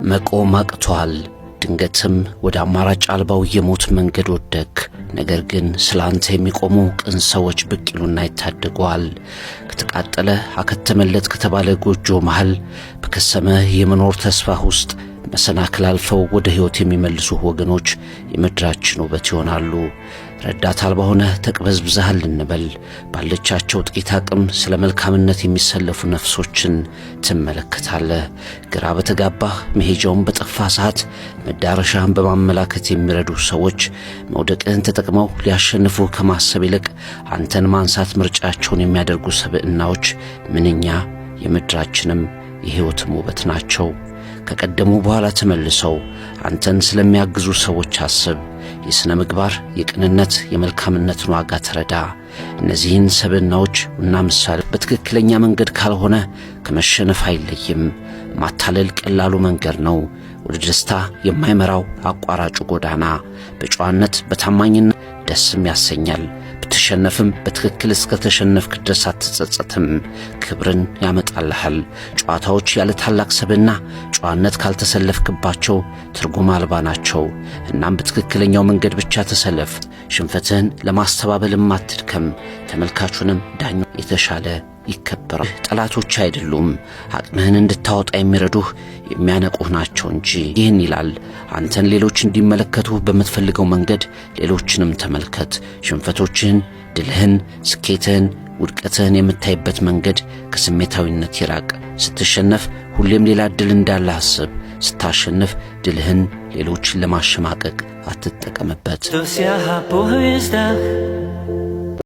መቆም አቅቷል። ድንገትም ወደ አማራጭ አልባው የሞት መንገድ ወደክ። ነገር ግን ስላንተ የሚቆሙ ቅን ሰዎች ብቅ ይሉና ይታደጓል። ከተቃጠለ አከተመለት ከተባለ ጎጆ መሃል በከሰመ የመኖር ተስፋ ውስጥ መሰናክል አልፈው ወደ ሕይወት የሚመልሱ ወገኖች የምድራችን ውበት ይሆናሉ። ረዳት አልባ ሆነህ ተቅበዝብዘሃል እንበል። ባለቻቸው ጥቂት አቅም ስለ መልካምነት የሚሰለፉ ነፍሶችን ትመለከታለህ። ግራ በተጋባህ መሄጃውን በጠፋ ሰዓት መዳረሻህን በማመላከት የሚረዱ ሰዎች መውደቅህን ተጠቅመው ሊያሸንፉ ከማሰብ ይልቅ አንተን ማንሳት ምርጫቸውን የሚያደርጉ ሰብዕናዎች ምንኛ የምድራችንም የሕይወትም ውበት ናቸው። ከቀደሙ በኋላ ተመልሰው አንተን ስለሚያግዙ ሰዎች አስብ። የሥነ ምግባር፣ የቅንነት፣ የመልካምነትን ዋጋ ተረዳ። እነዚህን ሰብዕናዎች እና ምሳሌ በትክክለኛ መንገድ ካልሆነ ከመሸነፍ አይለይም። ማታለል ቀላሉ መንገድ ነው፣ ወደ ደስታ የማይመራው አቋራጩ ጎዳና። በጨዋነት በታማኝነት ደስም ያሰኛል። ብትሸነፍም በትክክል እስከ ተሸነፍክ ድረስ አትጸጸትም። ክብርን ያመጣልሃል። ጨዋታዎች ያለ ታላቅ ሰብዕና ጨዋነት ካልተሰለፍክባቸው ትርጉም አልባ ናቸው። እናም በትክክለኛው መንገድ ብቻ ተሰለፍ። ሽንፈትህን ለማስተባበልም አትድከም። ተመልካቹንም ዳኛው የተሻለ ይከበራል። ጠላቶች አይደሉም፣ አቅምህን እንድታወጣ የሚረዱህ የሚያነቁህ ናቸው እንጂ። ይህን ይላል፣ አንተን ሌሎች እንዲመለከቱህ በምትፈልገው መንገድ ሌሎችንም ተመልከት። ሽንፈቶችህን፣ ድልህን፣ ስኬትህን፣ ውድቀትህን የምታይበት መንገድ ከስሜታዊነት ይራቅ። ስትሸነፍ ሁሌም ሌላ ድል እንዳለ አስብ። ስታሸንፍ ድልህን ሌሎችን ለማሸማቀቅ አትጠቀምበት።